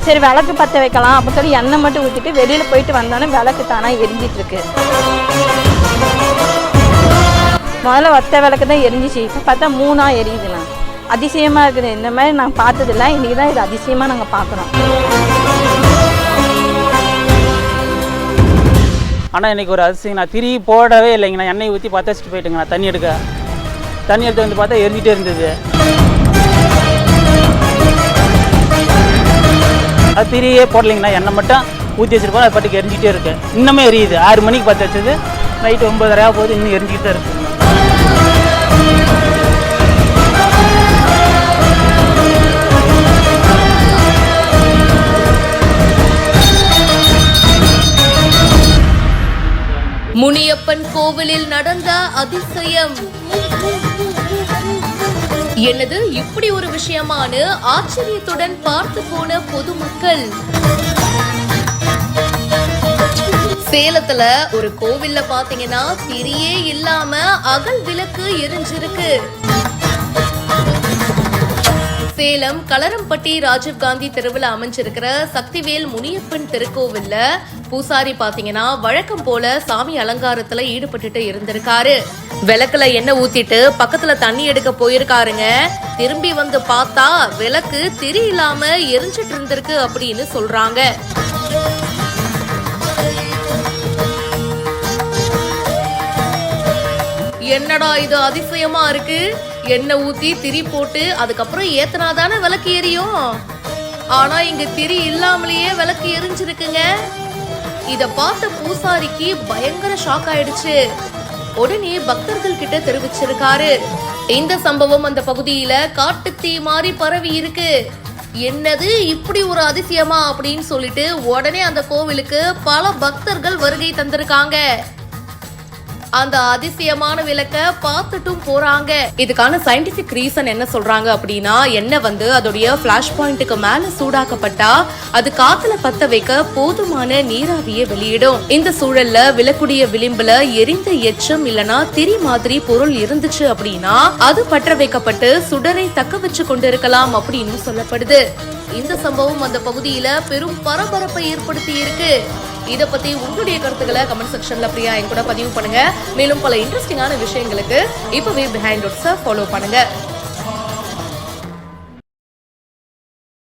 சரி விளக்கு பற்ற வைக்கலாம் அப்படின்னு சொல்லி எண்ணெய் மட்டும் ஊற்றிட்டு வெளியில் போயிட்டு வந்தோன்னே விளக்கு தானாக எரிஞ்சிட்ருக்கு. முதல்ல ஒத்த விளக்கு தான் எரிஞ்சிச்சு, இப்போ பார்த்தா 3ஆக எரியுதுண்ணா. அதிசயமாக இருக்குது. இந்த மாதிரி நாங்கள் பார்த்ததில்ல, இன்றைக்கி தான் இது அதிசயமாக நாங்கள் பார்க்குறோம். ஆனால் இன்றைக்கி ஒரு அதிசயம், நான் திரி போடவே இல்லைங்கண்ணா. எண்ணெய் ஊற்றி பற்ற வச்சுட்டு போயிட்டுங்கண்ணா. தண்ணி எடுத்து வந்து பார்த்தா எரிஞ்சிட்டே இருந்தது. அது திரியே போடலைங்கண்ணா, எண்ணெய் மட்டும் ஊற்றி வச்சுருப்போம். அது பாட்டுக்கு எரிஞ்சிட்டே இருக்கு. இன்னுமே எரியுது. 6 மணிக்கு பற்ற வச்சது நைட்டு 9:30 போது இன்னும் எரிஞ்சிக்கிட்டே இருக்கு. முனியப்பன் கோவிலில் நடந்த அதிசயம். என்னது இப்படி ஒரு விஷயமானு ஆச்சரியத்துடன் பார்த்து போன பொதுமக்கள். சேலத்துல ஒரு கோவில்ல பாத்தீங்கன்னா திரியே இல்லாம அகல் விளக்கு எரிஞ்சிருக்கு. சேலம் களரம்பட்டி ராஜீவ்காந்தி தெருவில் அமைஞ்சிருக்கிற சக்திவேல் முனியப்பன் திருக்கோவில்ல பூசாரி பாத்தீங்கன்னா வழக்கம் போல சாமி அலங்காரத்துல ஈடுபட்டுட்டு இருந்திருக்காரு. விளக்குல எண்ணெய் ஊத்திட்டு பக்கத்துல தண்ணி எடுக்க போயிருக்காருங்க. திரும்பி வந்து பார்த்தா விளக்கு திரி இல்லாம எரிஞ்சிட்டு இருந்திருக்கு அப்படின்னு சொல்றாங்க. என்னடா இது அதிசயமா இருக்கு, எண்ணெய் ஊத்தி திரி போட்டு அதுக்கப்புறம் ஏத்தனாதானே விளக்கு எரியும். ஆனா இங்க திரி இல்லாமலேயே விளக்கு எரிஞ்சிருக்குங்க. இத பார்த்த பூசாரிக்கு பயங்கர ஷாக் ஆயிடுச்சு. உடனே பக்தர்கள் கிட்ட தெரிவிச்சிருக்காரு. இந்த சம்பவம் அந்த பகுதியில காட்டு தீ மாதிரி பரவி இருக்கு. என்னது இப்படி ஒரு அதிசயமா அப்படின்னு சொல்லிட்டு உடனே அந்த கோவிலுக்கு பல பக்தர்கள் வருகை தந்திருக்காங்க. அந்த அதிசயமான விளக்க பார்த்துட்டும் போறாங்க. இதுக்கான சயின்டிபிக் ரீசன் என்ன சொல்றாங்க அப்படின்னா, எண்ணெய் வந்து அதோடைய பிளாஷ் பாயிண்ட்டுக்கு மேல சூடாக்கப்பட்டா அது காத்துல பத்த வைக்க போதுமான நீராவியை வெளியிடும். இந்த சூழல்ல விளக்குடைய விளிம்புல எரிந்த எச்சம் இல்லனா திரி மாதிரி பொருள் இருந்துச்சு அப்படின்னா அது பற்ற வைக்கப்பட்டு சுடரை தக்க வச்சு கொண்டிருக்கலாம் அப்படின்னு சொல்லப்படுது. இந்த சம்பவம் அந்த பகுதியில பெரும் பரபரப்பை ஏற்படுத்தி இருக்கு. இதை பத்தி உங்களுடைய கருத்துக்களை கமெண்ட் செக்ஷன்ல பிரியா என் கூட பதிவு பண்ணுங்க. மேலும் பல இன்ட்ரெஸ்டிங்கான விஷயங்களுக்கு இப்பவே பிஹைண்ட் ரூட்ஸை ஃபாலோ பண்ணுங்க.